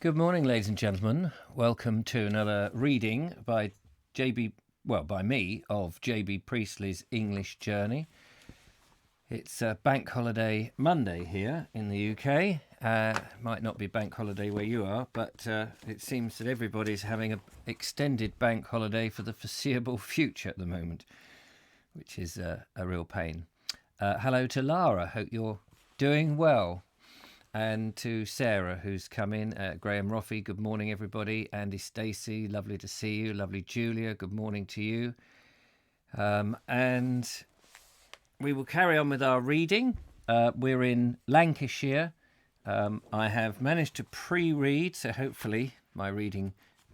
Good morning, ladies and gentlemen. Welcome to another reading by by me, of J.B. Priestley's English Journey. It's Bank Holiday Monday here in the UK. Might not be Bank Holiday where you are, but it seems that everybody's having an extended Bank Holiday for the foreseeable future at the moment, which is a real pain. Hello to Lara. Hope you're doing well. And to Sarah, who's come in, Graham Roffey, good morning, everybody. Andy Stacey, lovely to see you. Lovely Julia, good morning to you. And we will carry on with our reading. We're in Lancashire. I have managed to pre-read, so hopefully my reading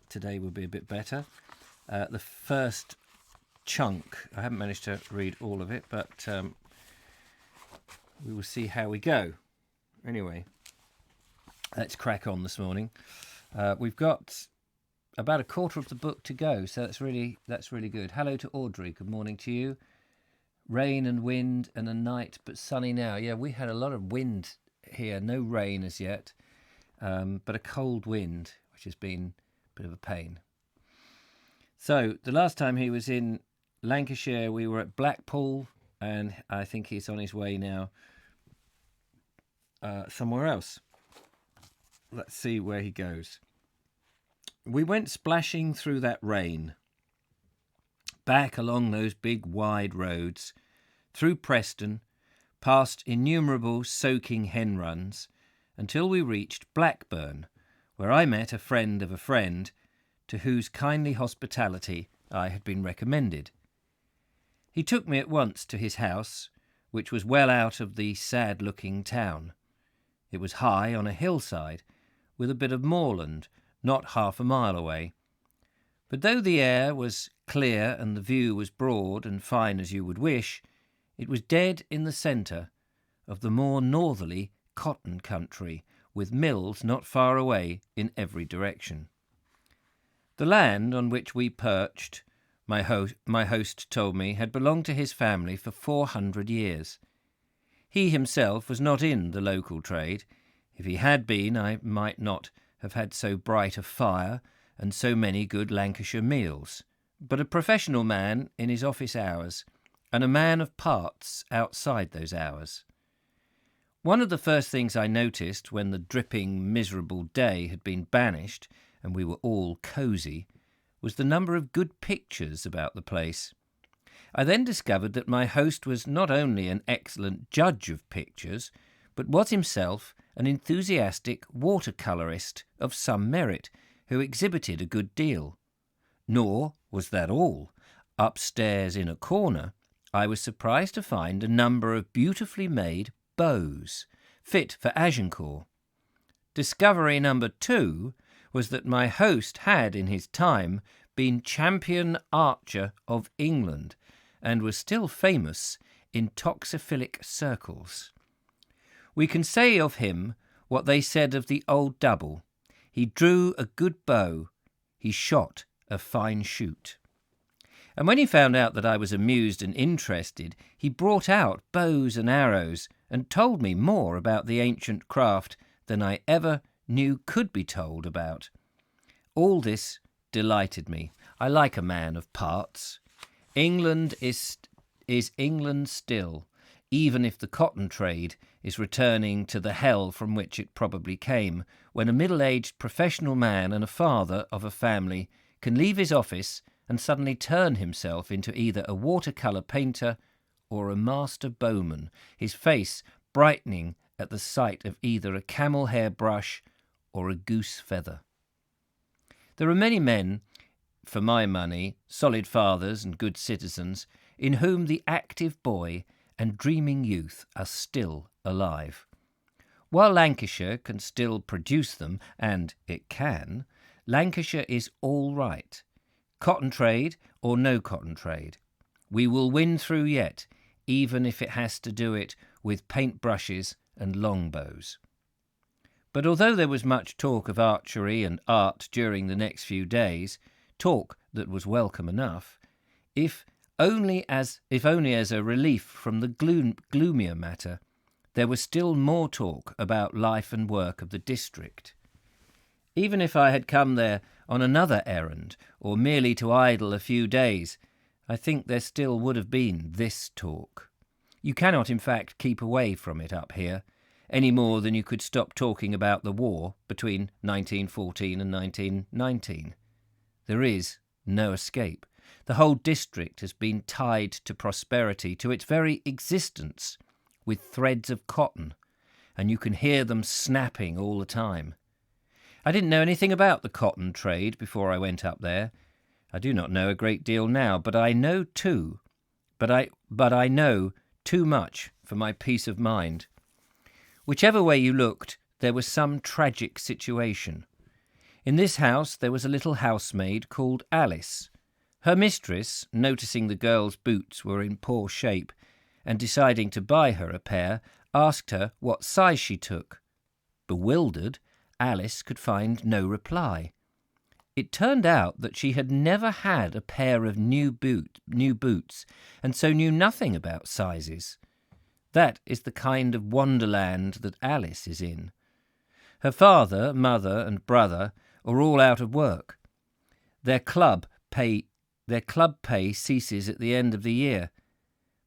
today will be a bit better. The first chunk, I haven't managed to read all of it, but we will see how we go. Anyway, let's crack on this morning. We've got about a quarter of the book to go, so that's really good. Hello to Audrey. Good morning to you. Rain and wind and a night, but sunny now. Yeah, we had a lot of wind here. No rain as yet, but a cold wind, which has been a bit of a pain. So the last time he was in Lancashire, we were at Blackpool, and I think he's on his way now somewhere else. Let's see where he goes. We went splashing through that rain, back along those big wide roads, through Preston, past innumerable soaking hen runs, until we reached Blackburn, where I met a friend of a friend to whose kindly hospitality I had been recommended. He took me at once to his house, which was well out of the sad-looking town. It was high on a hillside, with a bit of moorland not half a mile away. But though the air was clear and the view was broad and fine as you would wish, it was dead in the centre of the more northerly cotton country, with mills not far away in every direction. The land on which we perched, my host told me, had belonged to his family for 400 years. He himself was not in the local trade. If he had been, I might not have had so bright a fire and so many good Lancashire meals, but a professional man in his office hours, and a man of parts outside those hours. One of the first things I noticed when the dripping, miserable day had been banished and we were all cosy was the number of good pictures about the place. I then discovered that my host was not only an excellent judge of pictures, but was himself an enthusiastic watercolourist of some merit, who exhibited a good deal. Nor was that all. Upstairs in a corner, I was surprised to find a number of beautifully made bows, fit for Agincourt. Discovery number 2 was that my host had, in his time, been champion archer of England, and was still famous in toxophilic circles. We can say of him what they said of the old double. He drew a good bow, he shot a fine shoot. And when he found out that I was amused and interested, he brought out bows and arrows and told me more about the ancient craft than I ever knew could be told about. All this delighted me. I like a man of parts. England is England still, even if the cotton trade is returning to the hell from which it probably came, when a middle-aged professional man and a father of a family can leave his office and suddenly turn himself into either a watercolour painter or a master bowman, his face brightening at the sight of either a camel hair brush or a goose feather. There are many men, for my money, solid fathers and good citizens, in whom the active boy and dreaming youth are still alive. While Lancashire can still produce them, and it can, Lancashire is all right. Cotton trade or no cotton trade. We will win through yet, even if it has to do it with paintbrushes and longbows. But although there was much talk of archery and art during the next few days, talk that was welcome enough, if only as a relief from the gloomier matter, there was still more talk about life and work of the district. Even if I had come there on another errand, or merely to idle a few days, I think there still would have been this talk. You cannot, in fact, keep away from it up here, any more than you could stop talking about the war between 1914 and 1919. There is no escape. The whole district has been tied to prosperity, to its very existence, with threads of cotton, and you can hear them snapping all the time. I didn't know anything about the cotton trade before I went up there. I do not know a great deal now, but I know too. But I know too much for my peace of mind. Whichever way you looked, there was some tragic situation. In this house there was a little housemaid called Alice. Her mistress, noticing the girl's boots were in poor shape, and deciding to buy her a pair, asked her what size she took. Bewildered, Alice could find no reply. It turned out that she had never had a pair of new boots, and so knew nothing about sizes. That is the kind of wonderland that Alice is in. Her father, mother, and brother are all out of work. Their club pay ceases at the end of the year,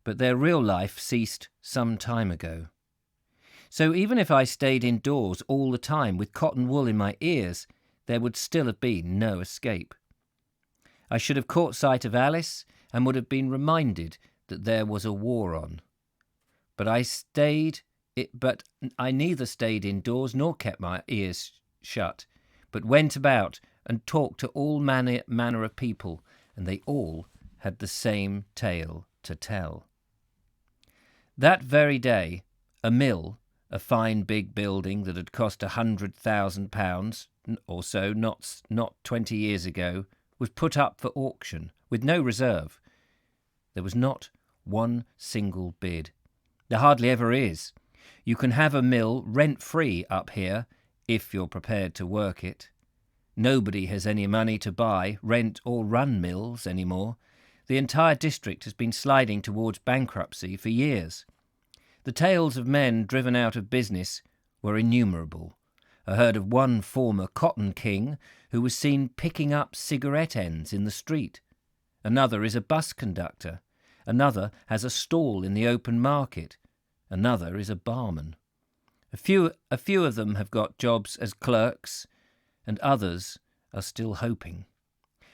but their real life ceased some time ago. So even if I stayed indoors all the time with cotton wool in my ears, there would still have been no escape. I should have caught sight of Alice and would have been reminded that there was a war on. But I neither stayed indoors nor kept my ears shut, but went about and talked to all manner of people, and they all had the same tale to tell. That very day, a mill, a fine big building that had cost £100,000 or so not 20 years ago, was put up for auction with no reserve. There was not one single bid. There hardly ever is. You can have a mill rent-free up here if you're prepared to work it. Nobody has any money to buy, rent or run mills anymore. The entire district has been sliding towards bankruptcy for years. The tales of men driven out of business were innumerable. I heard of one former cotton king who was seen picking up cigarette ends in the street. Another is a bus conductor. Another has a stall in the open market. Another is a barman. A few of them have got jobs as clerks, and others are still hoping.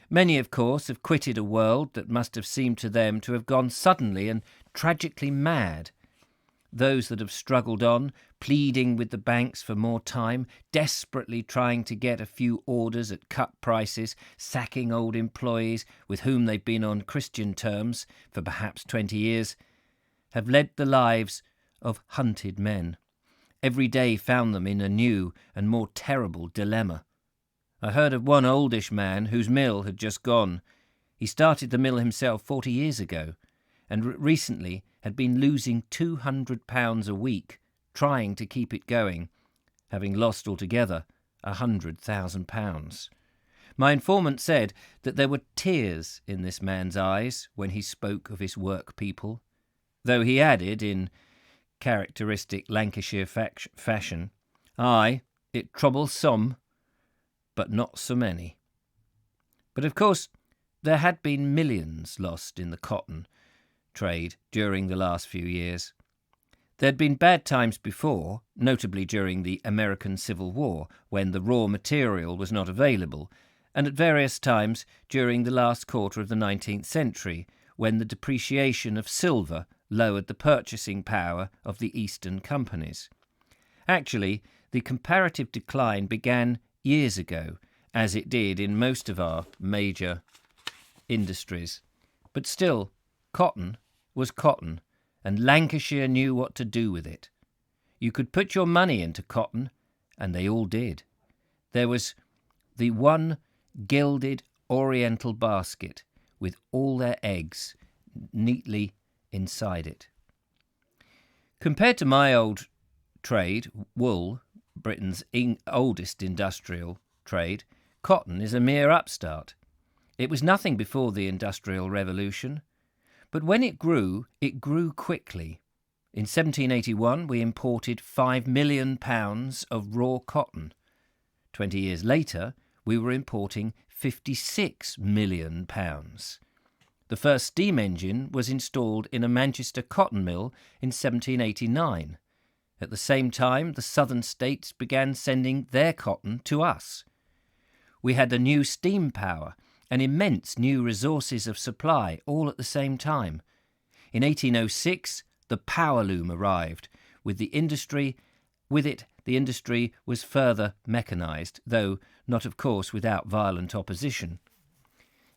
Many, of course, have quitted a world that must have seemed to them to have gone suddenly and tragically mad. Those that have struggled on, pleading with the banks for more time, desperately trying to get a few orders at cut prices, sacking old employees with whom they've been on Christian terms for perhaps 20 years, have led the lives of hunted men. Every day found them in a new and more terrible dilemma. I heard of one oldish man whose mill had just gone. He started the mill himself 40 years ago, and recently had been losing £200 a week trying to keep it going, having lost altogether £100,000. My informant said that there were tears in this man's eyes when he spoke of his work people, though he added in characteristic Lancashire fashion, "Aye, it troubles some, but not so many." But of course there had been millions lost in the cotton trade during the last few years. There'd been bad times before, notably during the American Civil War, when the raw material was not available, and at various times during the last quarter of the 19th century, when the depreciation of silver lowered the purchasing power of the Eastern companies. Actually, the comparative decline began years ago, as it did in most of our major industries. But still, cotton was cotton, and Lancashire knew what to do with it. You could put your money into cotton, and they all did. There was the one gilded oriental basket with all their eggs neatly inside it. Compared to my old trade, wool, Britain's oldest industrial trade, cotton is a mere upstart. It was nothing before the Industrial Revolution, but when it grew quickly. In 1781 we imported £5 million of raw cotton. 20 years later, we were importing £56 million. The first steam engine was installed in a Manchester cotton mill in 1789. At the same time, the southern states began sending their cotton to us. We had a new steam power and immense new resources of supply all at the same time. In 1806, the power loom arrived. With it, the industry was further mechanised, though not, of course, without violent opposition.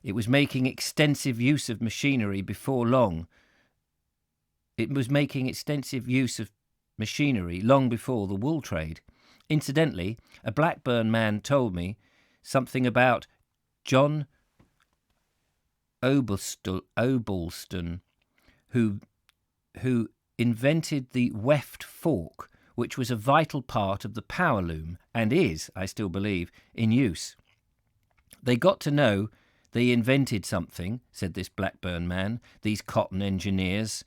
It was making extensive use of machinery before long. Long before the wool trade. Incidentally, a Blackburn man told me something about John Obleston, who invented the weft fork, which was a vital part of the power loom and is, I still believe, in use. They got to know they invented something, said this Blackburn man, these cotton engineers.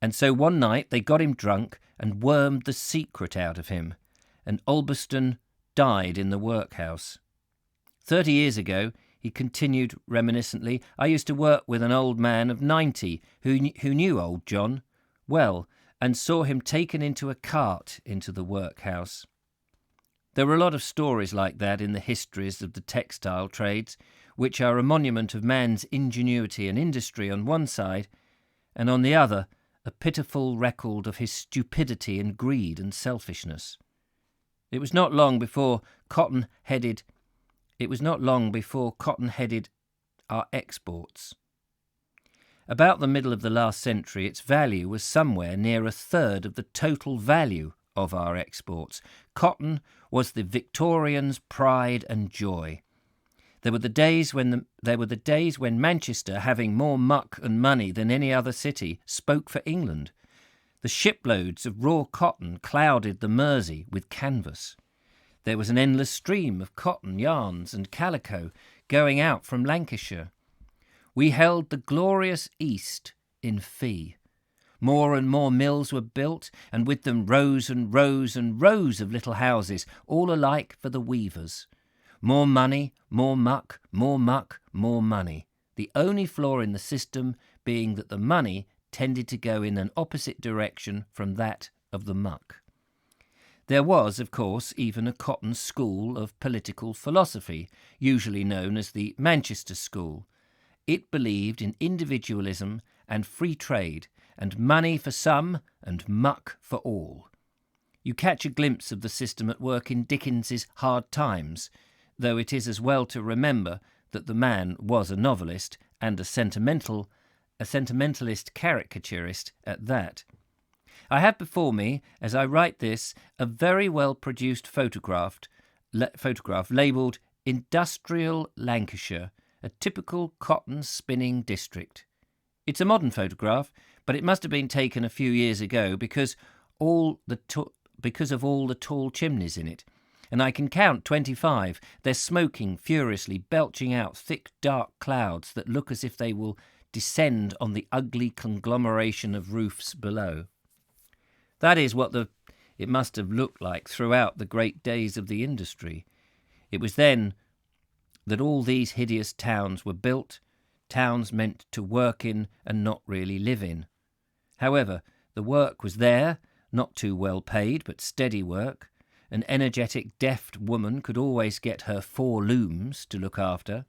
And so one night they got him drunk and wormed the secret out of him, and Ulverston died in the workhouse. 30 years ago, he continued reminiscently, I used to work with an old man of 90 who knew old John well and saw him taken into a cart into the workhouse. There were a lot of stories like that in the histories of the textile trades, which are a monument of man's ingenuity and industry on one side, and on the other, a pitiful record of his stupidity and greed and selfishness. It was not long before cotton-headed our exports. About the middle of the last century, its value was somewhere near a third of the total value of our exports. Cotton was the Victorians' pride and joy. There were the days when Manchester, having more muck and money than any other city, spoke for England. The shiploads of raw cotton clouded the Mersey with canvas. There was an endless stream of cotton, yarns and calico going out from Lancashire. We held the glorious East in fee. More and more mills were built, and with them rows and rows and rows of little houses, all alike for the weavers. More money, more muck, more money. The only flaw in the system being that the money tended to go in an opposite direction from that of the muck. There was, of course, even a cotton school of political philosophy, usually known as the Manchester School. It believed in individualism and free trade, and money for some and muck for all. You catch a glimpse of the system at work in Dickens's Hard Times, though it is as well to remember that the man was a novelist and a sentimentalist caricaturist at that. I have before me, as I write this, a very well-produced photograph labelled Industrial Lancashire, a typical cotton spinning district. It's a modern photograph, but it must have been taken a few years ago because of all the tall chimneys in it. And I can count 25. They're smoking furiously, belching out thick, dark clouds that look as if they will descend on the ugly conglomeration of roofs below. That is what it must have looked like throughout the great days of the industry. It was then that all these hideous towns were built, towns meant to work in and not really live in. However, the work was there, not too well paid, but steady work. An energetic, deft woman could always get her 4 looms to look after.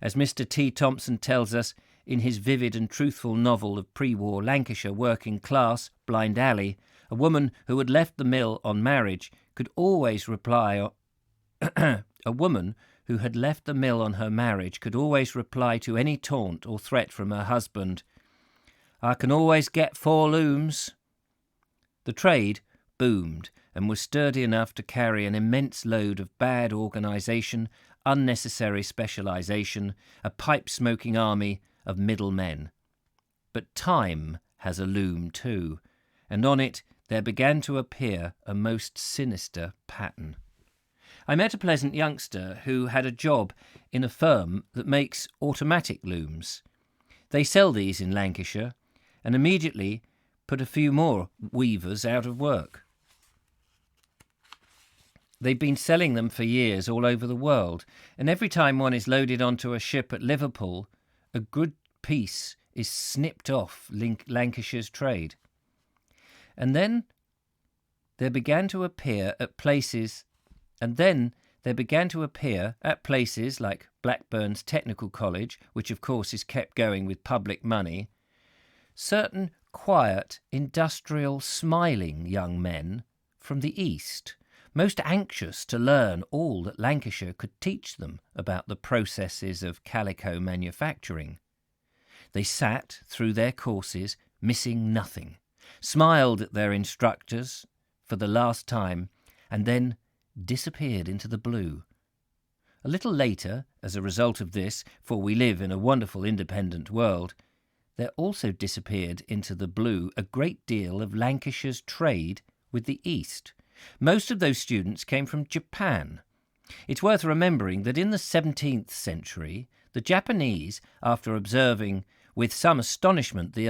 As Mr. T. Thompson tells us in his vivid and truthful novel of pre-war Lancashire working class, Blind Alley, a woman who had left the mill on marriage could always reply to any taunt or threat from her husband, "I can always get 4 looms." The trade boomed and was sturdy enough to carry an immense load of bad organisation, unnecessary specialisation, a pipe-smoking army of middlemen. But time has a loom too, and on it there began to appear a most sinister pattern. I met a pleasant youngster who had a job in a firm that makes automatic looms. They sell these in Lancashire and immediately put a few more weavers out of work. They've been selling them for years all over the world, and every time one is loaded onto a ship at Liverpool, a good piece is snipped off Lancashire's trade. And then there began to appear at places like Blackburn's Technical College, which of course is kept going with public money, certain quiet, industrial, smiling young men from the East, most anxious to learn all that Lancashire could teach them about the processes of calico manufacturing. They sat through their courses, missing nothing, smiled at their instructors for the last time, and then disappeared into the blue. A little later, as a result of this, for we live in a wonderful independent world, there also disappeared into the blue a great deal of Lancashire's trade with the East. Most of those students came from Japan. It's worth remembering that in the 17th century, the Japanese, after observing with some astonishment the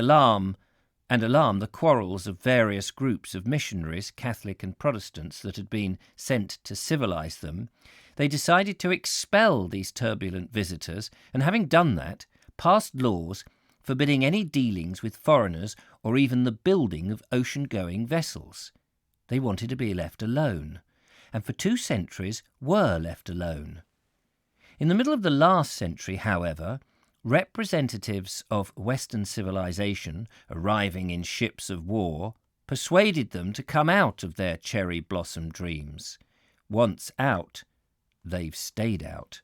quarrels of various groups of missionaries, Catholic and Protestants, that had been sent to civilize them, they decided to expel these turbulent visitors, and having done that, passed laws forbidding any dealings with foreigners or even the building of ocean-going vessels. They wanted to be left alone, and for 2 centuries were left alone. In the middle of the last century, however, representatives of Western civilization, arriving in ships of war, persuaded them to come out of their cherry blossom dreams. Once out, they've stayed out.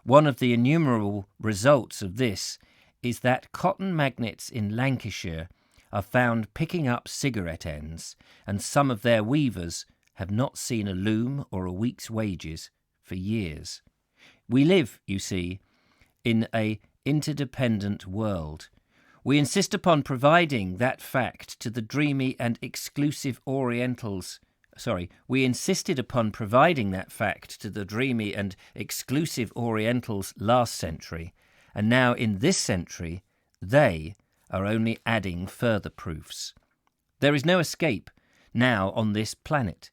One of the innumerable results of this is that cotton magnates in Lancashire are found picking up cigarette ends, and some of their weavers have not seen a loom or a week's wages for years. We live, you see, in an interdependent world. We insist upon providing that fact to the dreamy and exclusive Orientals. We insisted upon providing that fact to the dreamy and exclusive Orientals last century, and now in this century they are only adding further proofs. There is no escape now on this planet.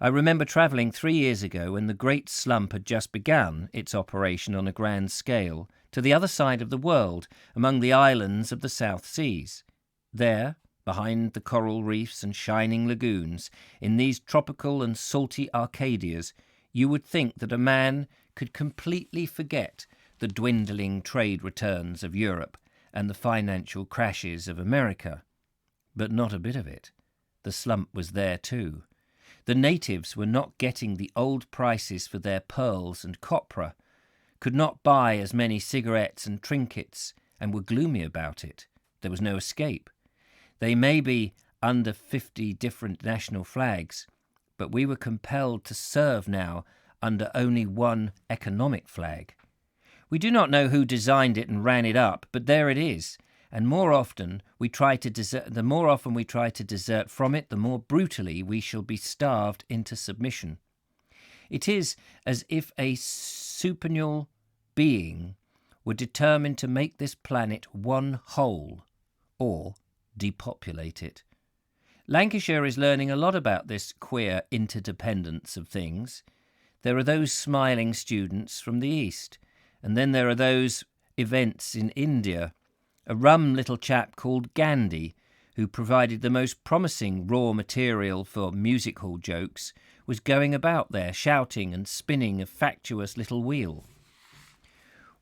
I remember travelling 3 years ago when the Great Slump had just begun its operation on a grand scale to the other side of the world, among the islands of the South Seas. There, behind the coral reefs and shining lagoons, in these tropical and salty Arcadias, you would think that a man could completely forget the dwindling trade returns of Europe and the financial crashes of America. But not a bit of it. The slump was there too. The natives were not getting the old prices for their pearls and copra, could not buy as many cigarettes and trinkets, and were gloomy about it. There was no escape. They may be under 50 different national flags, but we were compelled to serve now under only one economic flag. We do not know who designed it and ran it up, but there it is. And the more often we try to desert from it, the more brutally we shall be starved into submission. It is as if a supernal being were determined to make this planet one whole, or depopulate it. Lancashire is learning a lot about this queer interdependence of things. There are those smiling students from the East, and then there are those events in India. A rum little chap called Gandhi, who provided the most promising raw material for music hall jokes, was going about there shouting and spinning a fatuous little wheel.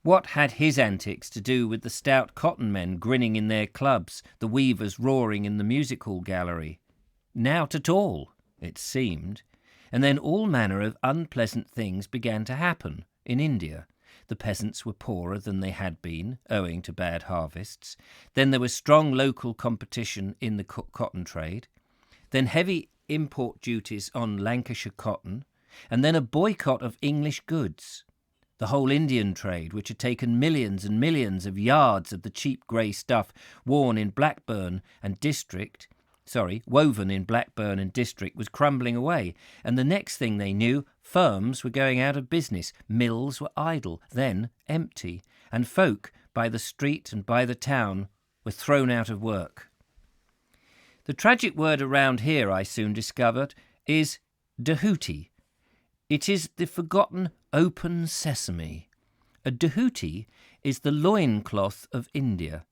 What had his antics to do with the stout cotton men grinning in their clubs, the weavers roaring in the music hall gallery? Not at all, it seemed. And then all manner of unpleasant things began to happen in India. The peasants were poorer than they had been, owing to bad harvests. Then there was strong local competition in the cotton trade. Then heavy import duties on Lancashire cotton. And then a boycott of English goods. The whole Indian trade, which had taken millions and millions of yards of the cheap grey stuff woven in Blackburn and District, was crumbling away, and the next thing they knew, firms were going out of business, mills were idle, then empty, and folk by the street and by the town were thrown out of work. The tragic word around here, I soon discovered, is dahooty. It is the forgotten open sesame. A dhoti is the loincloth of India,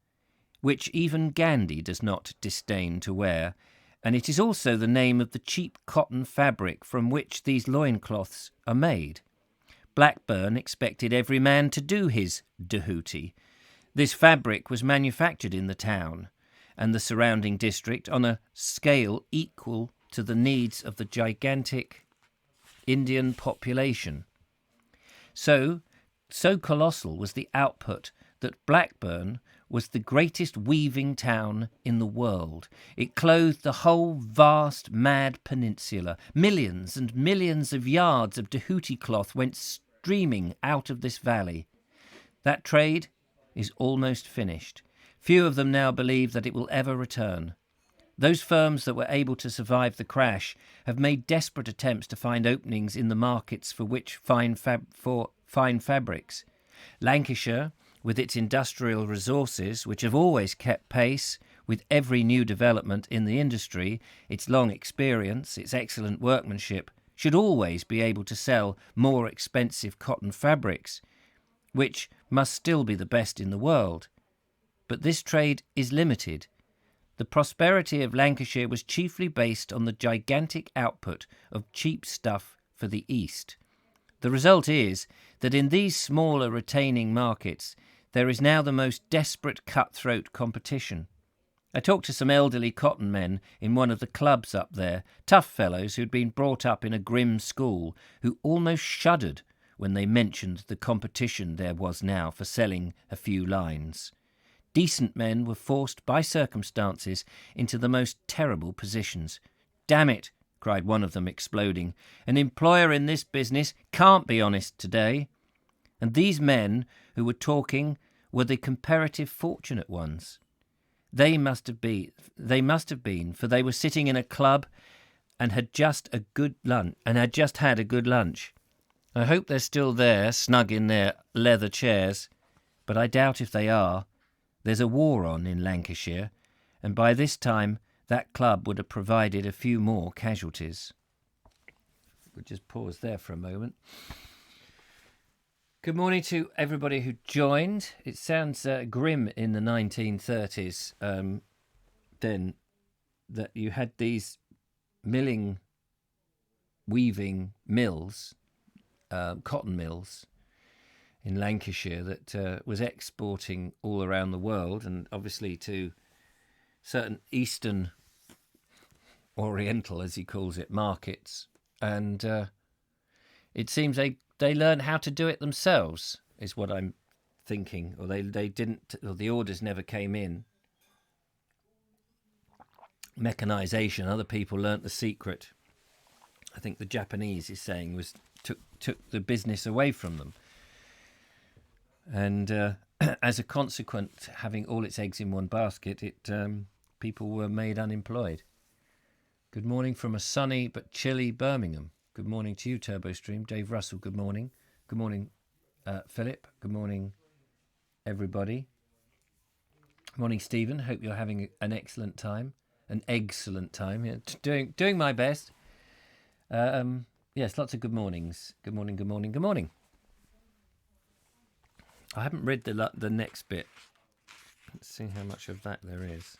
which even Gandhi does not disdain to wear, and it is also the name of the cheap cotton fabric from which these loincloths are made. Blackburn expected every man to do his dhoti. This fabric was manufactured in the town and the surrounding district on a scale equal to the needs of the gigantic Indian population. So colossal was the output that Blackburn was the greatest weaving town in the world. It clothed the whole vast, mad peninsula. Millions and millions of yards of dhoti cloth went streaming out of this valley. That trade is almost finished. Few of them now believe that it will ever return. Those firms that were able to survive the crash have made desperate attempts to find openings in the markets for fine fabrics. Lancashire, with its industrial resources, which have always kept pace with every new development in the industry, its long experience, its excellent workmanship, should always be able to sell more expensive cotton fabrics, which must still be the best in the world. But this trade is limited. The prosperity of Lancashire was chiefly based on the gigantic output of cheap stuff for the East. The result is that in these smaller retaining markets, there is now the most desperate cutthroat competition. I talked to some elderly cotton men in one of the clubs up there, tough fellows who'd been brought up in a grim school, who almost shuddered when they mentioned the competition there was now for selling a few lines. Decent men were forced by circumstances into the most terrible positions. "Damn it," cried one of them, exploding. "An employer in this business can't be honest today." And these men who were talking were the comparative fortunate ones. They must have been, for they were sitting in a club and had just had a good lunch. I hope they're still there, snug in their leather chairs, but I doubt if they are. There's a war on in Lancashire, and by this time that club would have provided a few more casualties. We'll just pause there for a moment. Good morning to everybody who joined. It sounds grim in the 1930s, then, that you had these weaving mills, cotton mills, in Lancashire that was exporting all around the world, and obviously to certain Eastern Oriental, as he calls it, markets. And it seems they learned how to do it themselves, is what I'm thinking. Or they didn't, or the orders never came in. Mechanization, other people learnt the secret. I think the Japanese, is saying, took the business away from them. And as a consequence, having all its eggs in one basket, people were made unemployed. Good morning from a sunny but chilly Birmingham. Good morning to you, TurboStream. Dave Russell, good morning. Good morning, Philip. Good morning, everybody. Good morning, Stephen. Hope you're having an excellent time. An excellent time. Yeah, doing my best. Yes, lots of good mornings. Good morning, good morning, good morning. I haven't read the next bit. Let's see how much of that there is.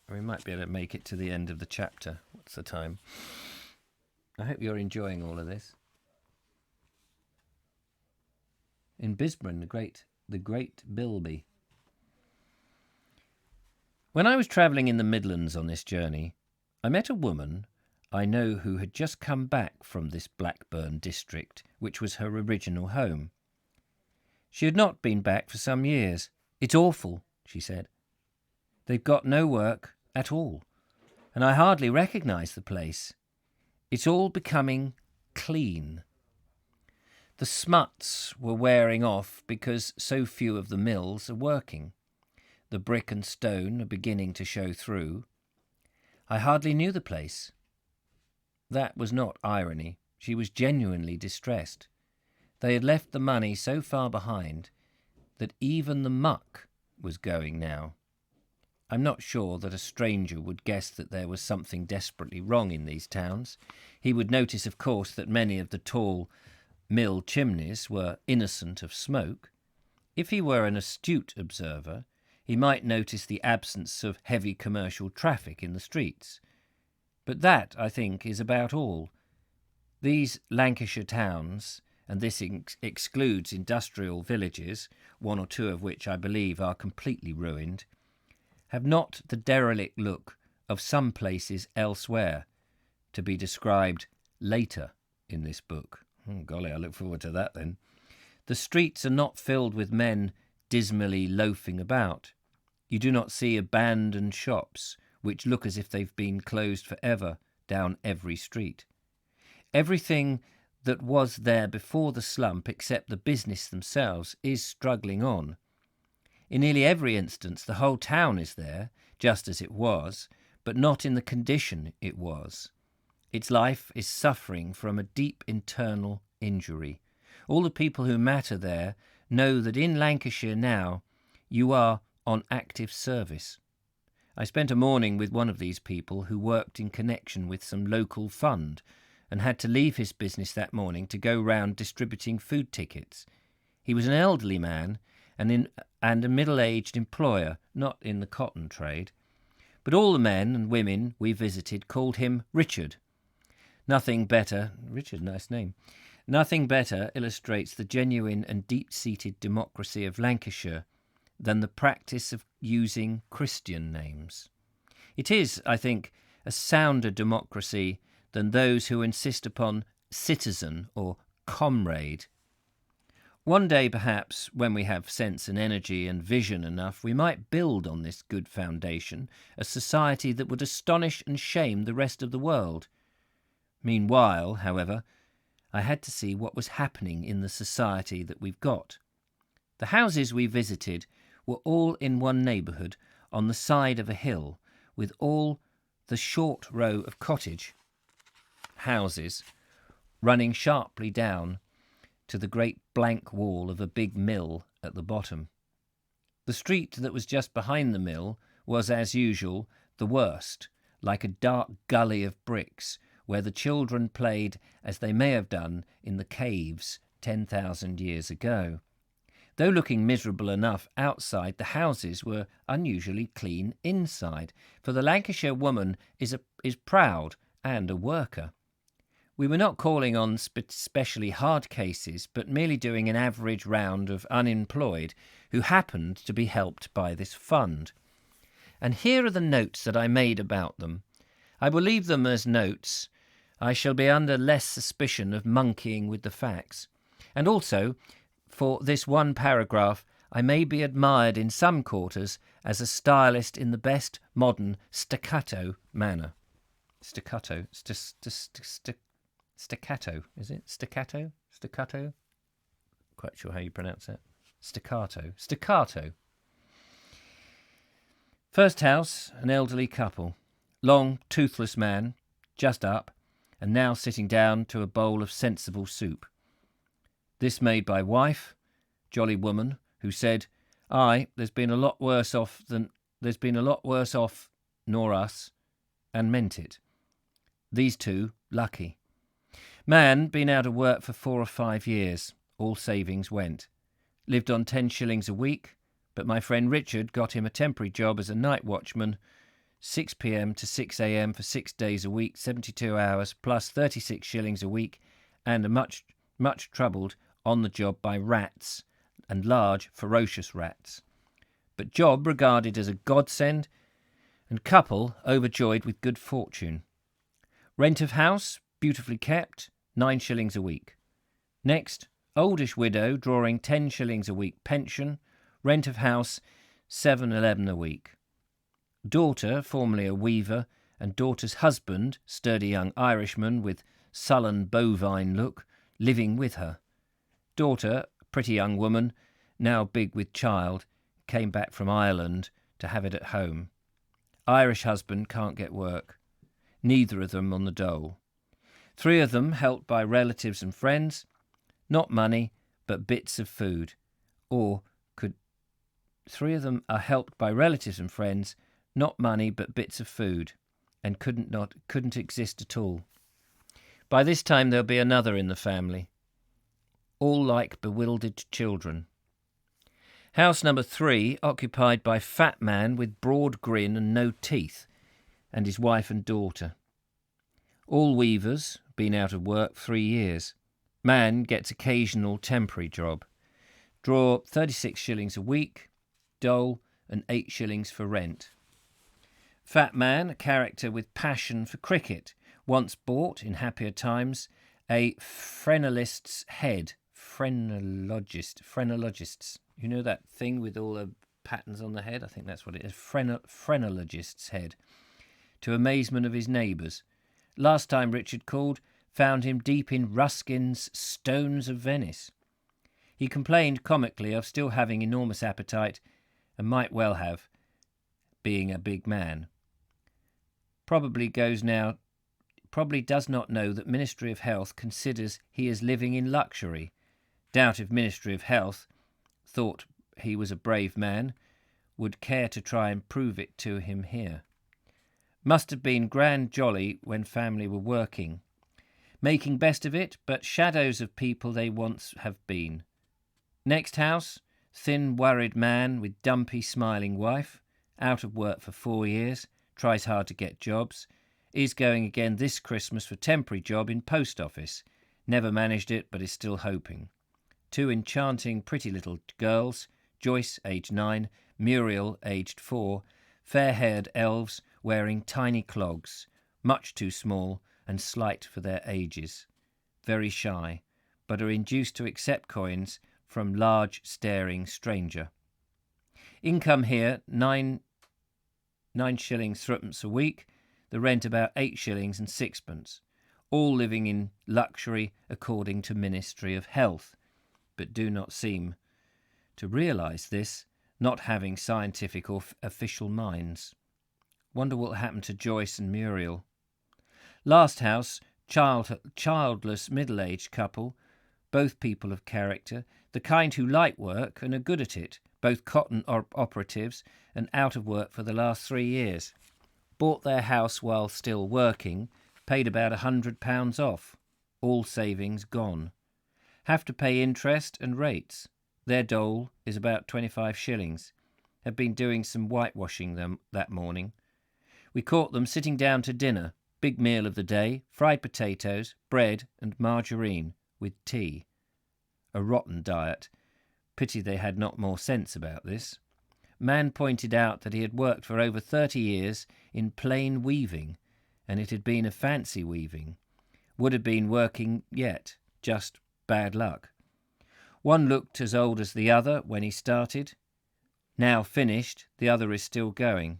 We might be able to make it to the end of the chapter. What's the time? I hope you're enjoying all of this. In Bisburn, the great Bilby. When I was travelling in the Midlands on this journey, I met a woman I know who had just come back from this Blackburn district, which was her original home. She had not been back for some years. "It's awful," she said. "They've got no work at all, and I hardly recognise the place. It's all becoming clean." The smuts were wearing off because so few of the mills are working. The brick and stone are beginning to show through. I hardly knew the place. That was not irony. She was genuinely distressed. They had left the money so far behind that even the muck was going now. I'm not sure that a stranger would guess that there was something desperately wrong in these towns. He would notice, of course, that many of the tall mill chimneys were innocent of smoke. If he were an astute observer, he might notice the absence of heavy commercial traffic in the streets. But that, I think, is about all. These Lancashire towns, and this excludes industrial villages, one or two of which I believe are completely ruined, have not the derelict look of some places elsewhere, to be described later in this book. Oh, golly, I look forward to that then. The streets are not filled with men dismally loafing about. You do not see abandoned shops, which look as if they've been closed forever, down every street. Everything that was there before the slump, except the business themselves, is struggling on. In nearly every instance, the whole town is there, just as it was, but not in the condition it was. Its life is suffering from a deep internal injury. All the people who matter there know that in Lancashire now you are on active service. I spent a morning with one of these people who worked in connection with some local fund and had to leave his business that morning to go round distributing food tickets. He was an elderly man and a middle-aged employer, not in the cotton trade. But all the men and women we visited called him Richard. Nothing better illustrates the genuine and deep-seated democracy of Lancashire than the practice of using Christian names. It is, I think, a sounder democracy than those who insist upon citizen or comrade. One day, perhaps, when we have sense and energy and vision enough, we might build on this good foundation a society that would astonish and shame the rest of the world. Meanwhile, however, I had to see what was happening in the society that we've got. The houses we visited were all in one neighbourhood on the side of a hill, with all the short row of cottage houses running sharply down to the great blank wall of a big mill at the bottom. The street that was just behind the mill was, as usual, the worst, like a dark gully of bricks, where the children played as they may have done in the caves 10,000 years ago. Though looking miserable enough outside, the houses were unusually clean inside, for the Lancashire woman is proud and a worker. We were not calling on specially hard cases, but merely doing an average round of unemployed who happened to be helped by this fund. And here are the notes that I made about them. I will leave them as notes. I shall be under less suspicion of monkeying with the facts. And also, for this one paragraph, I may be admired in some quarters as a stylist in the best modern staccato manner. Staccato, staccato, is it? Staccato? Staccato? Quite sure how you pronounce that. Staccato. First house, an elderly couple. Long, toothless man, just up, and now sitting down to a bowl of sensible soup. This made by wife, jolly woman, who said, "Aye, there's been a lot worse off nor us," and meant it. These two, lucky. Man, been out of work for 4 or 5 years. All savings went. Lived on 10 shillings a week, but my friend Richard got him a temporary job as a night watchman, 6 p.m. to 6 a.m. for 6 days a week, 72 hours, plus 36 shillings a week, and a much troubled on the job by rats, and large, ferocious rats. But job regarded as a godsend, and couple overjoyed with good fortune. Rent of house, beautifully kept, 9 shillings a week. Next, oldish widow drawing 10 shillings a week pension, rent of house, 7.11 a week. Daughter, formerly a weaver, and daughter's husband, sturdy young Irishman with sullen bovine look, living with her. Daughter, pretty young woman, now big with child, came back from Ireland to have it at home. Irish husband can't get work. Neither of them on the dole. 3 of them helped by relatives and friends, not money, but bits of food. 3 of them are helped by relatives and friends, Not money, but bits of food, and couldn't exist at all. By this time there'll be another in the family, all like bewildered children. House number 3 occupied by fat man with broad grin and no teeth, and his wife and daughter. All weavers, been out of work 3 years. Man gets occasional temporary job. Draw 36 shillings a week, dole, and 8 shillings for rent. Fat man, a character with passion for cricket, once bought, in happier times, a phrenologist's head. Phrenologists. You know that thing with all the patterns on the head? I think that's what it is. Phrenologist's head. To amazement of his neighbours. Last time Richard called, found him deep in Ruskin's Stones of Venice. He complained comically of still having enormous appetite, and might well have, being a big man. Probably does not know that Ministry of Health considers he is living in luxury. Doubt if Ministry of Health thought he was a brave man, would care to try and prove it to him here. Must have been grand jolly when family were working. Making best of it, but shadows of people they once have been. Next house, thin worried man with dumpy smiling wife, out of work for 4 years, tries hard to get jobs, is going again this Christmas for temporary job in post office, never managed it but is still hoping. 2 enchanting pretty little girls, Joyce aged 9, Muriel aged 4, fair-haired elves wearing tiny clogs, much too small and slight for their ages, very shy, but are induced to accept coins from large staring stranger. Income here 9 shillings 3pence a week, the rent about 8 shillings and 6pence, all living in luxury according to Ministry of Health, but do not seem to realise this, not having scientific or official minds. Wonder what happened to Joyce and Muriel. Last house, childless middle-aged couple, both people of character, the kind who like work and are good at it, both cotton operatives and out of work for the last 3 years. Bought their house while still working, paid about £100 off, all savings gone. Have to pay interest and rates. Their dole is about 25 shillings. Have been doing some whitewashing them that morning. We caught them sitting down to dinner, big meal of the day, fried potatoes, bread and margarine, with tea. A rotten diet. Pity they had not more sense about this. Man pointed out that he had worked for over 30 years in plain weaving, and it had been a fancy weaving. Would have been working yet, just bad luck. One looked as old as the other when he started. Now finished, the other is still going.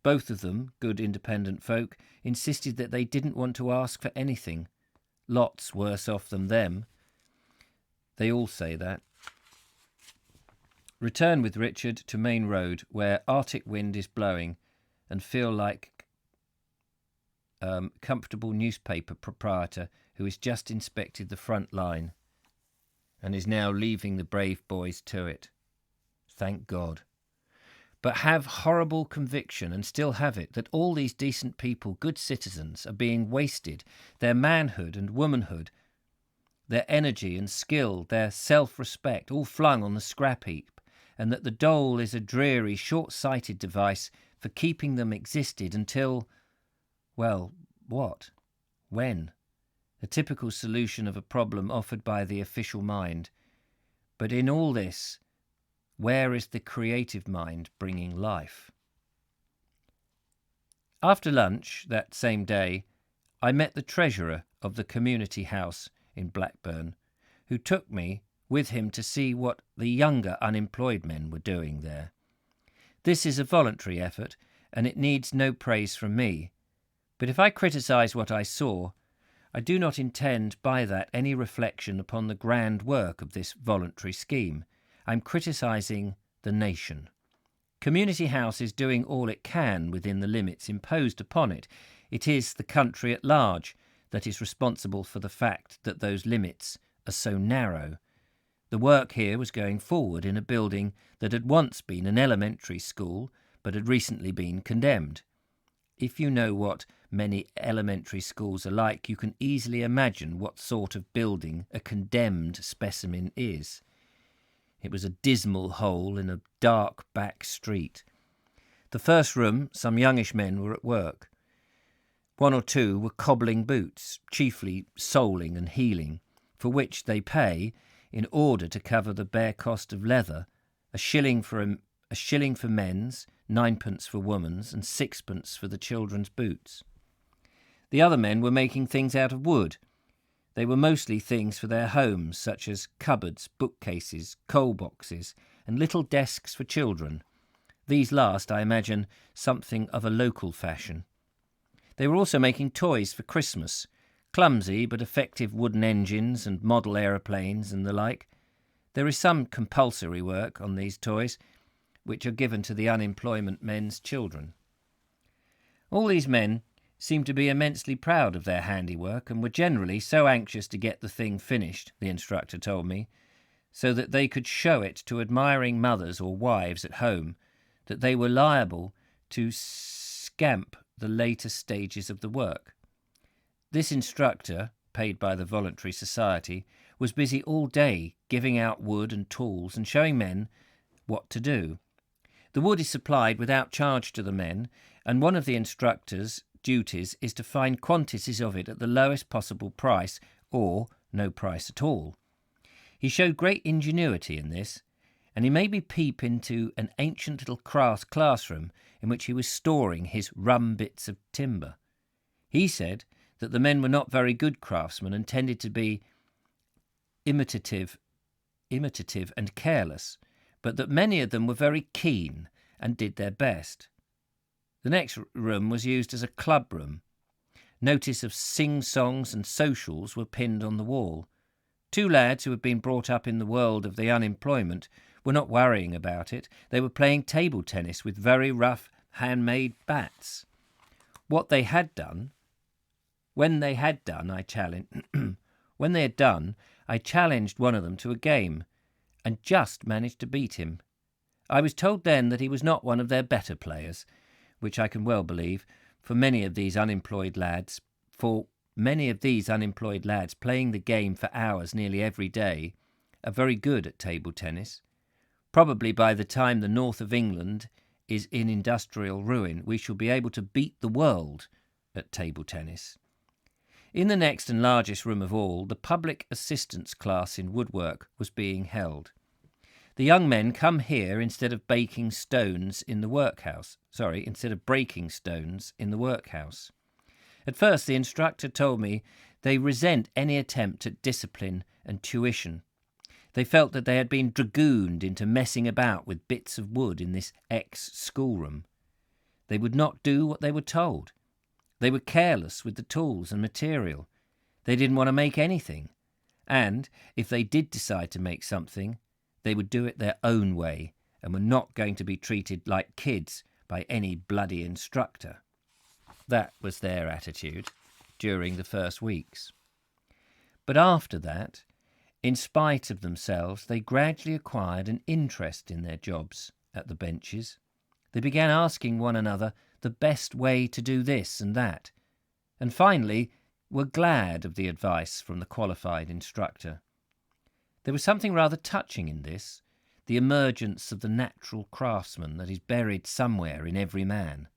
Both of them, good independent folk, insisted that they didn't want to ask for anything. Lots worse off than them. They all say that. Return with Richard to Main Road, where Arctic wind is blowing, and feel like comfortable newspaper proprietor who has just inspected the front line and is now leaving the brave boys to it. Thank God. But have horrible conviction, and still have it, that all these decent people, good citizens, are being wasted, their manhood and womanhood, their energy and skill, their self-respect, all flung on the scrap heap, and that the dole is a dreary, short-sighted device for keeping them existed until, well, what? When? A typical solution of a problem offered by the official mind. But in all this, where is the creative mind bringing life? After lunch that same day, I met the treasurer of the community house in Blackburn, who took me with him to see what the younger unemployed men were doing there. This is a voluntary effort, and it needs no praise from me. But if I criticise what I saw, I do not intend by that any reflection upon the grand work of this voluntary scheme. I'm criticising the nation. Community House is doing all it can within the limits imposed upon it. It is the country at large that is responsible for the fact that those limits are so narrow. The work here was going forward in a building that had once been an elementary school, but had recently been condemned. If you know what many elementary schools are like, you can easily imagine what sort of building a condemned specimen is. It was a dismal hole in a dark back street. The first room, some youngish men were at work. One or two were cobbling boots, chiefly soling and heeling, for which they pay, in order to cover the bare cost of leather, a shilling for men's, 9p for women's, and 6p for the children's boots. The other men were making things out of wood. They were mostly things for their homes, such as cupboards, bookcases, coal boxes, and little desks for children. These last, I imagine, something of a local fashion. They were also making toys for Christmas, clumsy but effective wooden engines and model aeroplanes and the like. There is some compulsory work on these toys, which are given to the unemployment men's children. All these men seemed to be immensely proud of their handiwork and were generally so anxious to get the thing finished, the instructor told me, so that they could show it to admiring mothers or wives at home, that they were liable to scamp the later stages of the work. This instructor, paid by the voluntary society, was busy all day giving out wood and tools and showing men what to do. The wood is supplied without charge to the men, and one of the instructor's duties is to find quantities of it at the lowest possible price, or no price at all. He showed great ingenuity in this, and he made me peep into an ancient little classroom in which he was storing his rum bits of timber. He said that the men were not very good craftsmen and tended to be imitative and careless, but that many of them were very keen and did their best. The next room was used as a club room. Notice of sing-songs and socials were pinned on the wall. Two lads who had been brought up in the world of the unemployment were not worrying about it. They were playing table tennis with very rough handmade bats. When they had done, I challenged one of them to a game, and just managed to beat him. I was told then that he was not one of their better players, which I can well believe, for many of these unemployed lads playing the game for hours nearly every day are very good at table tennis. Probably by the time the north of England is in industrial ruin, we shall be able to beat the world at table tennis. In the next and largest room of all, the public assistance class in woodwork was being held. The young men come here instead of breaking stones in the workhouse. At first, the instructor told me they resent any attempt at discipline and tuition. They felt that they had been dragooned into messing about with bits of wood in this ex-schoolroom. They would not do what they were told. They were careless with the tools and material. They didn't want to make anything. And if they did decide to make something, they would do it their own way and were not going to be treated like kids by any bloody instructor. That was their attitude during the first weeks. But after that, in spite of themselves, they gradually acquired an interest in their jobs at the benches. They began asking one another the best way to do this and that, and finally were glad of the advice from the qualified instructor. There was something rather touching in this, the emergence of the natural craftsman that is buried somewhere in every man.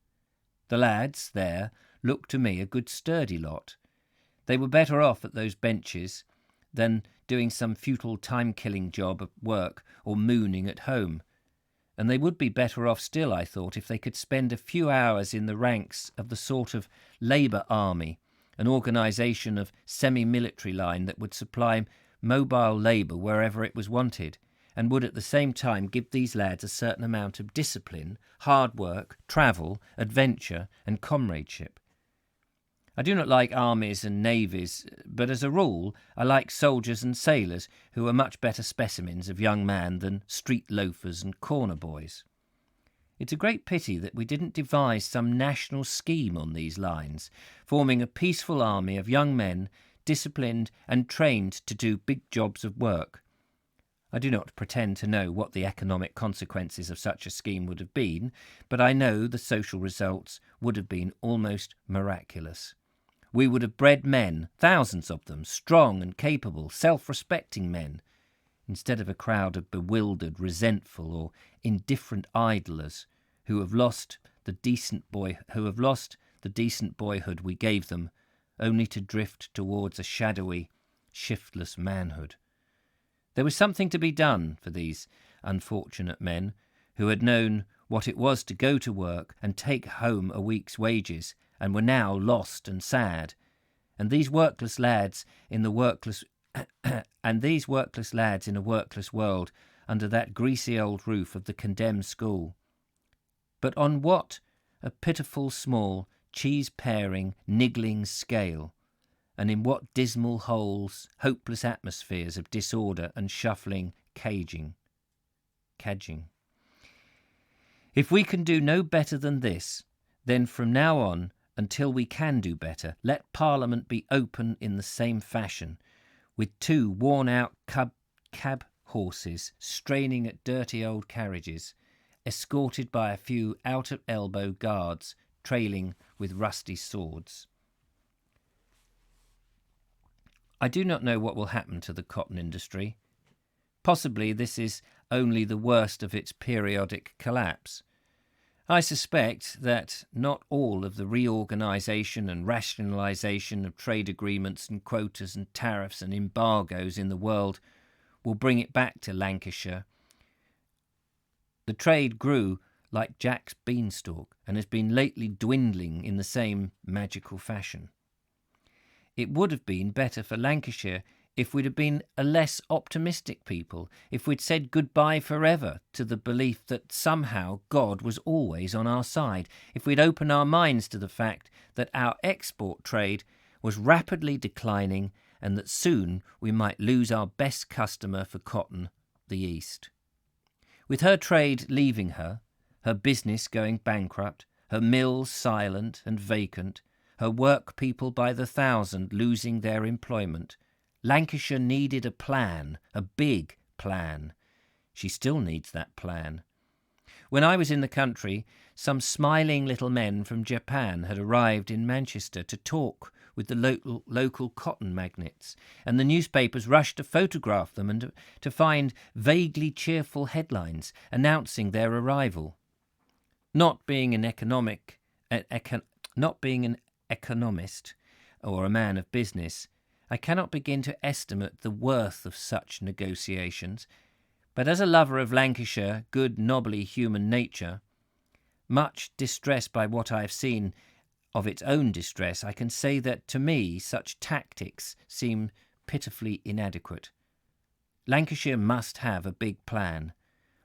The lads there looked to me a good sturdy lot. They were better off at those benches than doing some futile time-killing job at work or mooning at home. And they would be better off still, I thought, if they could spend a few hours in the ranks of the sort of labour army, an organisation of semi-military line that would supply mobile labour wherever it was wanted, and would at the same time give these lads a certain amount of discipline, hard work, travel, adventure, and comradeship. I do not like armies and navies, but as a rule I like soldiers and sailors who are much better specimens of young man than street loafers and corner boys. It's a great pity that we didn't devise some national scheme on these lines, forming a peaceful army of young men, disciplined and trained to do big jobs of work. I do not pretend to know what the economic consequences of such a scheme would have been, but I know the social results would have been almost miraculous. We would have bred men, thousands of them, strong and capable, self-respecting men, instead of a crowd of bewildered, resentful, or indifferent idlers who have lost the decent boyhood we gave them, only to drift towards a shadowy, shiftless manhood. There was something to be done for these unfortunate men who had known what it was to go to work and take home a week's wages, and were now lost and sad. And these workless lads in a workless world under that greasy old roof of the condemned school. But on what a pitiful small cheese-paring, niggling scale, and in what dismal holes, hopeless atmospheres of disorder and shuffling cadging. If we can do no better than this, then from now on, until we can do better, let Parliament be open in the same fashion, with 2 worn-out cab horses straining at dirty old carriages, escorted by a few out-at-elbow guards trailing with rusty swords. I do not know what will happen to the cotton industry. Possibly this is only the worst of its periodic collapse. I suspect that not all of the reorganisation and rationalisation of trade agreements and quotas and tariffs and embargoes in the world will bring it back to Lancashire. The trade grew like Jack's beanstalk and has been lately dwindling in the same magical fashion. It would have been better for Lancashire if we'd have been a less optimistic people, if we'd said goodbye forever to the belief that somehow God was always on our side, if we'd opened our minds to the fact that our export trade was rapidly declining and that soon we might lose our best customer for cotton, the East. With her trade leaving her, her business going bankrupt, her mills silent and vacant, her work people by the thousand losing their employment, Lancashire needed a plan, a big plan. She still needs that plan. When I was in the country, some smiling little men from Japan had arrived in Manchester to talk with the local cotton magnates, and the newspapers rushed to photograph them and to find vaguely cheerful headlines announcing their arrival. Not being an economist or a man of business, I cannot begin to estimate the worth of such negotiations, but as a lover of Lancashire, good, nobbly human nature, much distressed by what I have seen of its own distress, I can say that to me such tactics seem pitifully inadequate. Lancashire must have a big plan.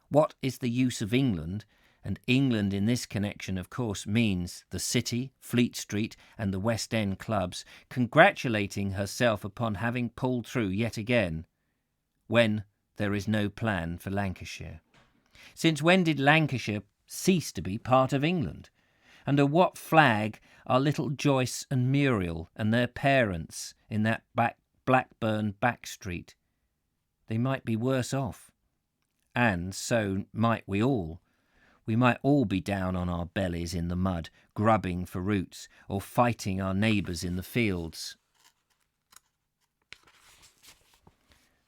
What is the use of England? And England in this connection, of course, means the City, Fleet Street and the West End clubs, congratulating herself upon having pulled through yet again, when there is no plan for Lancashire. Since when did Lancashire cease to be part of England? Under what flag are little Joyce and Muriel and their parents in that Blackburn back street? They might be worse off. And so might we all. We might all be down on our bellies in the mud, grubbing for roots, or fighting our neighbours in the fields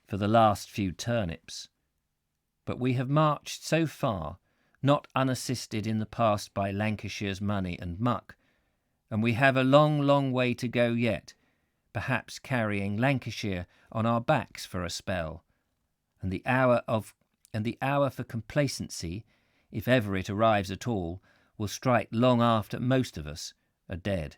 for the last few turnips. But we have marched so far, not unassisted in the past by Lancashire's money and muck, and we have a long, long way to go yet, perhaps carrying Lancashire on our backs for a spell, and the hour for complacency, if ever it arrives at all, will strike long after most of us are dead.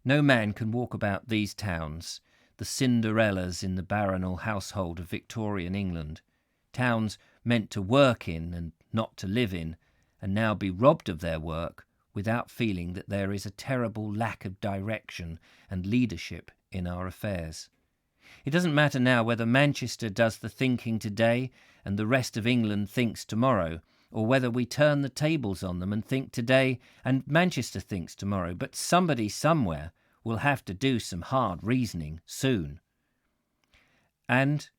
No man can walk about these towns, the Cinderellas in the baronial household of Victorian England, towns meant to work in and not to live in, and now be robbed of their work without feeling that there is a terrible lack of direction and leadership in our affairs. It doesn't matter now whether Manchester does the thinking today and the rest of England thinks tomorrow, or whether we turn the tables on them and think today and Manchester thinks tomorrow, but somebody somewhere will have to do some hard reasoning soon. And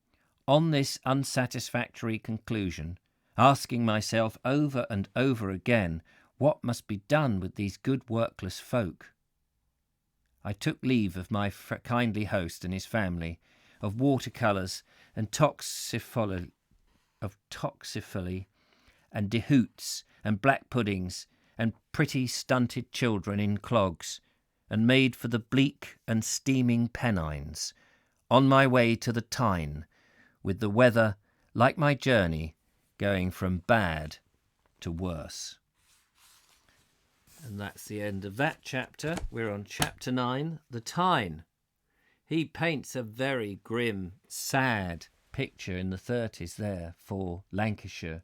On this unsatisfactory conclusion, asking myself over and over again what must be done with these good workless folk, I took leave of my kindly host and his family, of watercolours and toxipholy and dehoots and black puddings and pretty stunted children in clogs, and made for the bleak and steaming Pennines, on my way to the Tyne, with the weather, like my journey, going from bad to worse. And that's the end of that chapter. We're on chapter 9, the Tyne. He paints a very grim, sad picture in the 30s there for Lancashire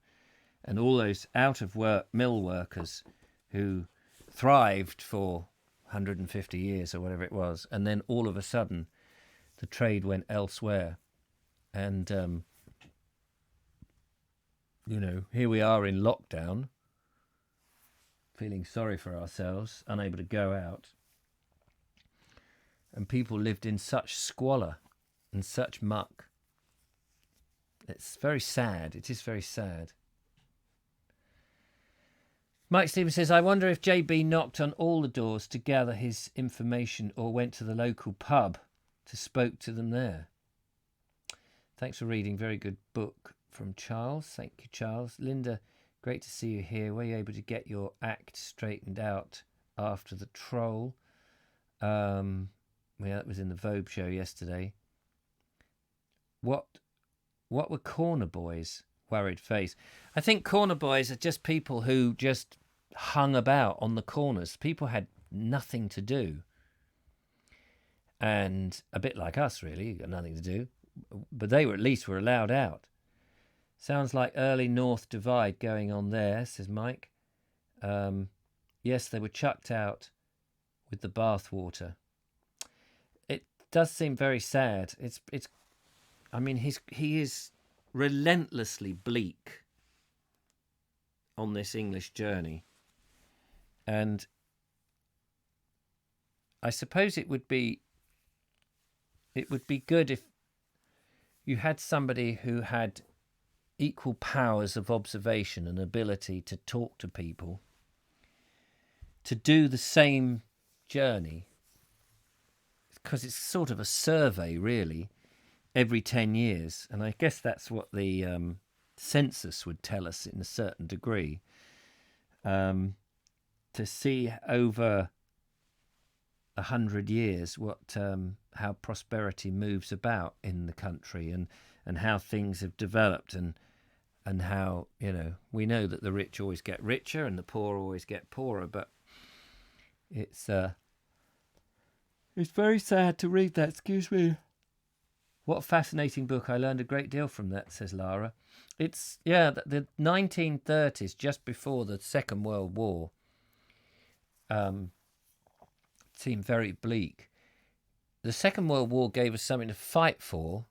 and all those out-of-work mill workers who thrived for 150 years or whatever it was, and then all of a sudden the trade went elsewhere. And, here we are in lockdown, feeling sorry for ourselves, unable to go out. And people lived in such squalor and such muck. It's very sad. It is very sad. Mike Stevens says, I wonder if JB knocked on all the doors to gather his information or went to the local pub to spoke to them there. Thanks for reading. Very good book from Charles. Thank you, Charles. Linda, great to see you here. Were you able to get your act straightened out after the troll? That was in the Vogue show yesterday. What were corner boys? Worried face. I think corner boys are just people who just hung about on the corners. People had nothing to do. And a bit like us, really, got nothing to do. But they were at least were allowed out. Sounds like early North Divide going on there, says Mike. Yes, they were chucked out with the bathwater. It does seem very sad. He is relentlessly bleak on this English journey. And I suppose it would be good if you had somebody who had equal powers of observation and ability to talk to people, to do the same journey, because it's sort of a survey, really, every 10 years. And I guess that's what the census would tell us in a certain degree, to see over 100 years how prosperity moves about in the country and how things have developed and how, we know that the rich always get richer and the poor always get poorer, but it's very sad to read that. Excuse me. What a fascinating book. I learned a great deal from that, says Lara. It's, the 1930s, just before the Second World War, seemed very bleak. The Second World War gave us something to fight for.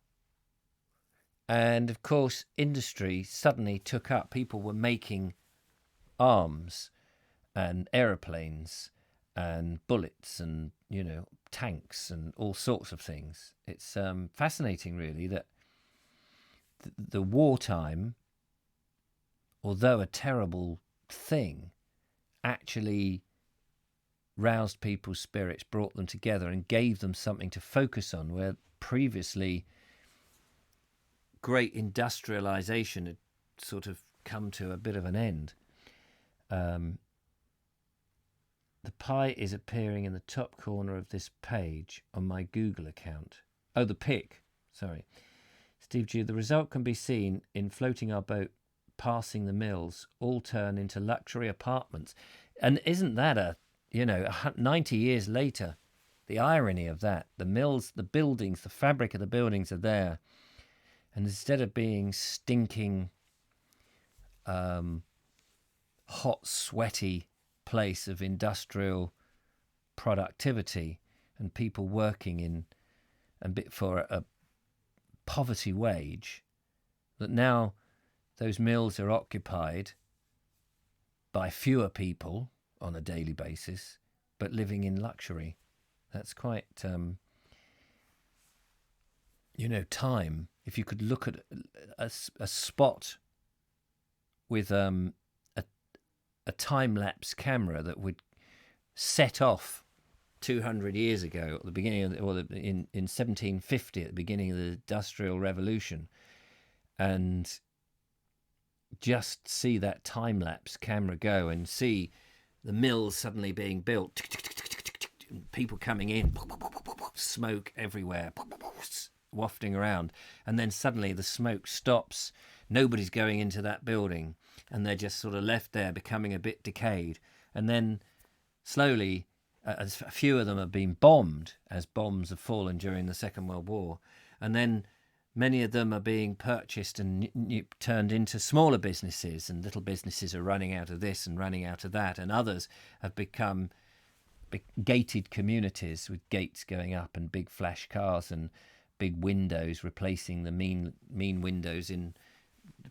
And, of course, industry suddenly took up. People were making arms and aeroplanes and bullets and, tanks and all sorts of things. It's fascinating, really, that the wartime, although a terrible thing, actually roused people's spirits, brought them together and gave them something to focus on, where previously great industrialization had sort of come to a bit of an end. The pie is appearing in the top corner of this page on my Google account. Oh, the pic. Sorry. Steve Jew, the result can be seen in floating our boat, passing the mills, all turn into luxury apartments. And isn't that 90 years later, the irony of that, the mills, the buildings, the fabric of the buildings are there. And instead of being stinking, hot, sweaty place of industrial productivity and people working in for a poverty wage, that now those mills are occupied by fewer people on a daily basis, but living in luxury. That's quite time, if you could look at a spot with a time-lapse camera that would set off 200 years ago at the beginning of in 1750 at the beginning of the Industrial Revolution, and just see that time-lapse camera go and see the mills suddenly being built, people coming in, smoke everywhere, wafting around, and then suddenly the smoke stops, nobody's going into that building, and they're just sort of left there becoming a bit decayed. And then slowly a few of them have been bombed, as bombs have fallen during the Second World War, and then many of them are being purchased and turned into smaller businesses, and little businesses are running out of this and running out of that, and others have become gated communities with gates going up and big flash cars and big windows replacing the mean windows in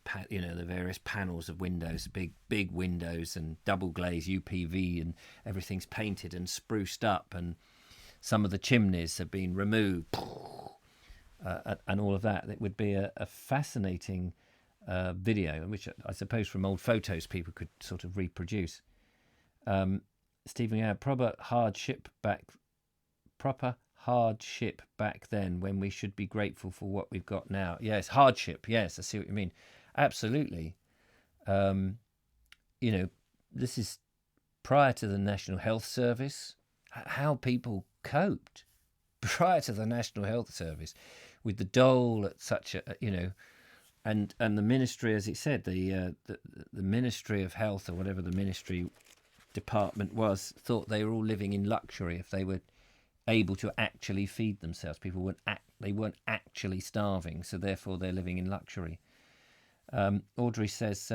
the various panels of windows, big windows and double glaze UPV, and everything's painted and spruced up, and some of the chimneys have been removed, and all of that. It would be a fascinating video, which I suppose from old photos people could sort of reproduce. Stephen, proper hardship back then, when we should be grateful for what we've got now. Yes, hardship. Yes, I see what you mean. Absolutely. This is prior to the National Health Service. How people coped prior to the National Health Service with the dole at such a and the ministry, as it said, the Ministry of Health, or whatever the ministry department was, thought they were all living in luxury if they were able to actually feed themselves. People weren't actually starving, so therefore they're living in luxury. Audrey says,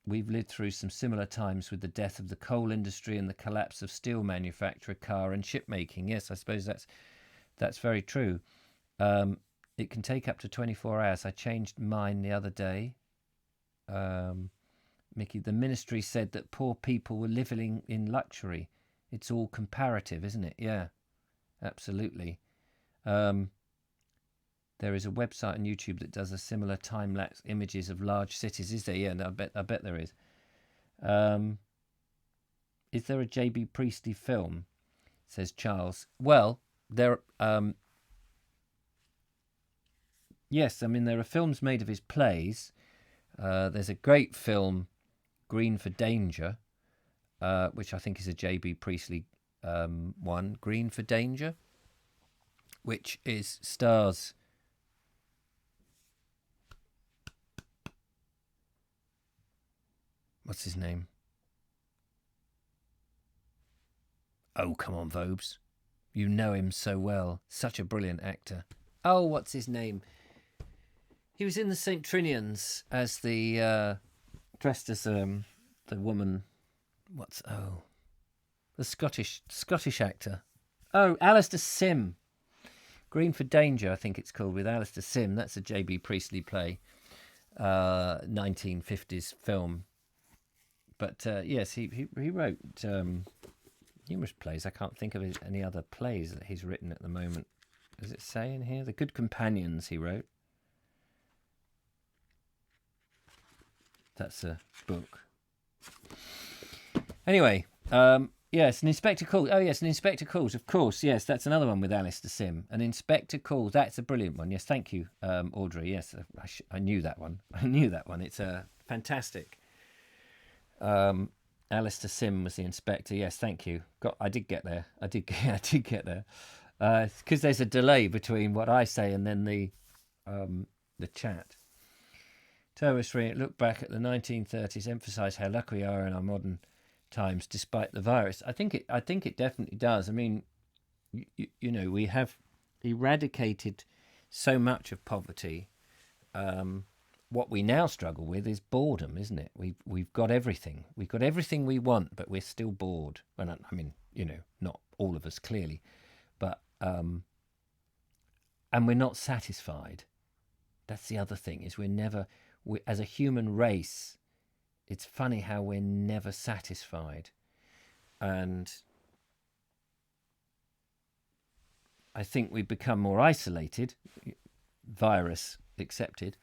we've lived through some similar times with the death of the coal industry and the collapse of steel manufacture, car and ship making. Yes, I suppose that's very true. It can take up to 24 hours. I changed mine the other day. Mickey, the ministry said that poor people were living in luxury. It's all comparative, isn't it? Yeah, absolutely. There is a website on YouTube that does a similar time-lapse images of large cities. Is there? Yeah, no, I bet there is. Is there a J.B. Priestley film? Says Charles. Well, there. Yes, I mean there are films made of his plays. There's a great film, Green for Danger, which I think is a J.B. Priestley one. Green for Danger, which stars. What's his name? Oh, come on, Vobes. You know him so well. Such a brilliant actor. Oh, what's his name? He was in the St. Trinians as the dressed as the woman. The Scottish actor. Oh, Alistair Sim. Green for Danger, I think it's called, with Alistair Sim. That's a J.B. Priestley play, 1950s film. But yes, he wrote numerous plays. I can't think of any other plays that he's written at the moment. Does it say in here? The Good Companions he wrote. That's a book. Anyway, yes, an Inspector Calls. Oh, yes, an Inspector Calls. Of course, yes, that's another one with Alistair Sim. An Inspector Calls. That's a brilliant one. Yes, thank you, Audrey. Yes, I knew that one. It's fantastic. Alistair Sim was the inspector. Yes, thank you. I did get there. I did get there. Because there's a delay between what I say and then the chat. Terrorist look back at the 1930s, emphasise how lucky we are in our modern times despite the virus. I think it definitely does. I mean, we have eradicated so much of poverty. What we now struggle with is boredom, isn't it? We've got everything. We've got everything we want, but we're still bored. Well, I mean, not all of us clearly, but and we're not satisfied. That's the other thing, is as a human race, it's funny how we're never satisfied. And I think we've become more isolated. virus accepted,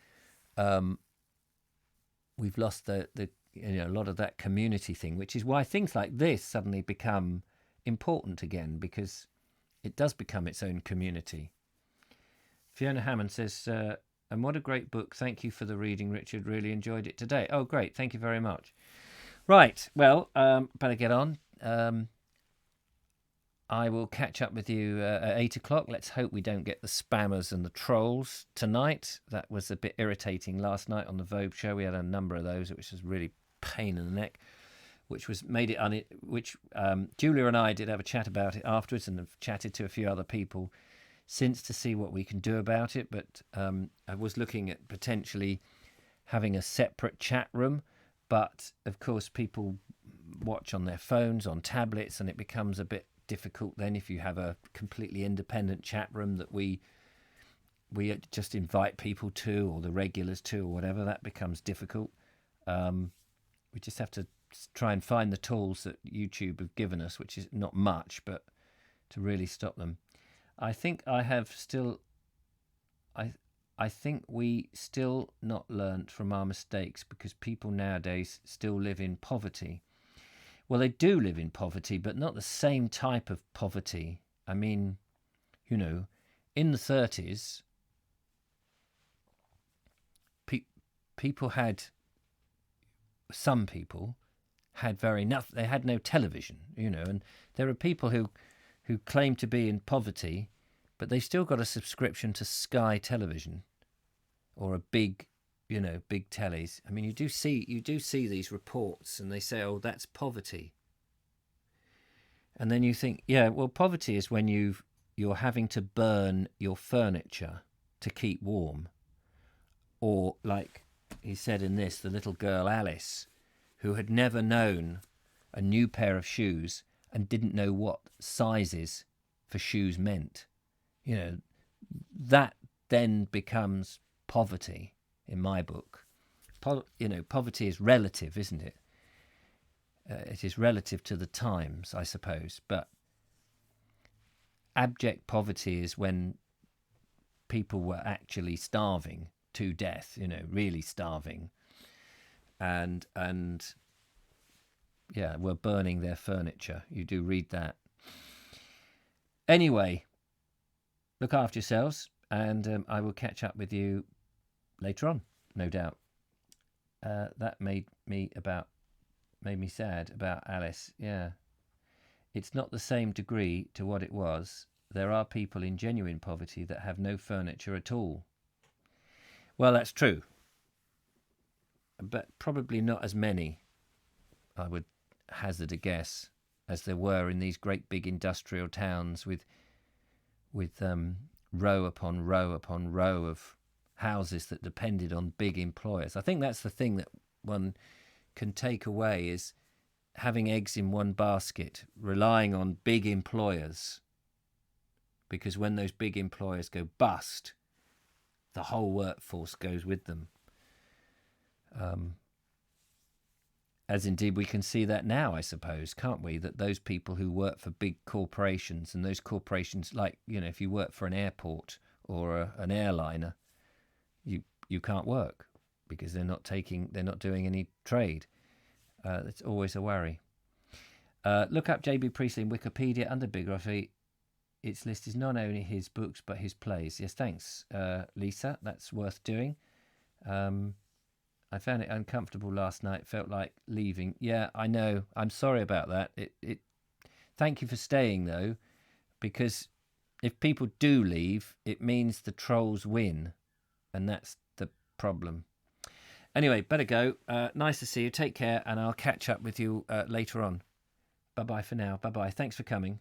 we've lost the a lot of that community thing, which is why things like this suddenly become important again, because it does become its own community. Fiona Hammond says, and what a great book. Thank you for the reading, Richard. Really enjoyed it today. Oh, great. Thank you very much. Right. Well, better get on. I will catch up with you at 8 o'clock. Let's hope we don't get the spammers and the trolls tonight. That was a bit irritating last night on the Vogue show. We had a number of those, which was really pain in the neck, which made it Julia and I did have a chat about it afterwards, and have chatted to a few other people since to see what we can do about it. But I was looking at potentially having a separate chat room, but of course people watch on their phones, on tablets, and it becomes a bit difficult then if you have a completely independent chat room that we just invite people to, or the regulars to, or whatever. That becomes difficult. We just have to try and find the tools that YouTube have given us, which is not much, but to really stop them. I think we still not learnt from our mistakes, because people nowadays still live in poverty. Well, they do live in poverty, but not the same type of poverty. I mean, in the 30s, some people had they had no television, and there are people who claim to be in poverty, but they still got a subscription to Sky Television, or a big tellies. I mean, you do see these reports, and they say, oh, that's poverty. And then you think, yeah, well, poverty is when you're having to burn your furniture to keep warm. Or, like he said in this, the little girl Alice, who had never known a new pair of shoes and didn't know what sizes for shoes meant. That then becomes poverty in my book. Poverty is relative, isn't it? It is relative to the times, I suppose. But abject poverty is when people were actually starving to death, really starving, and were burning their furniture. You do read that. Anyway, look after yourselves, and I will catch up with you later on, no doubt. That made me sad about Alice. Yeah, it's not the same degree to what it was. There are people in genuine poverty that have no furniture at all. Well, that's true, but probably not as many, I would hazard a guess, as there were in these great big industrial towns with row upon row upon row of houses that depended on big employers. I think that's the thing that one can take away, is having eggs in one basket, relying on big employers, because when those big employers go bust, the whole workforce goes with them. As indeed we can see that now, I suppose, can't we? That those people who work for big corporations, and those corporations, like, if you work for an airport or an airliner, you can't work because they're not doing any trade. It's always a worry. Look up J.B. Priestley in Wikipedia under biography. Its list is not only his books but his plays. Yes, thanks, Lisa. That's worth doing. I found it uncomfortable last night. Felt like leaving. Yeah, I know. I'm sorry about that. Thank you for staying, though, because if people do leave, it means the trolls win, and that's the problem. Anyway, better go. Nice to see you. Take care, and I'll catch up with you later on. Bye-bye for now. Bye-bye. Thanks for coming.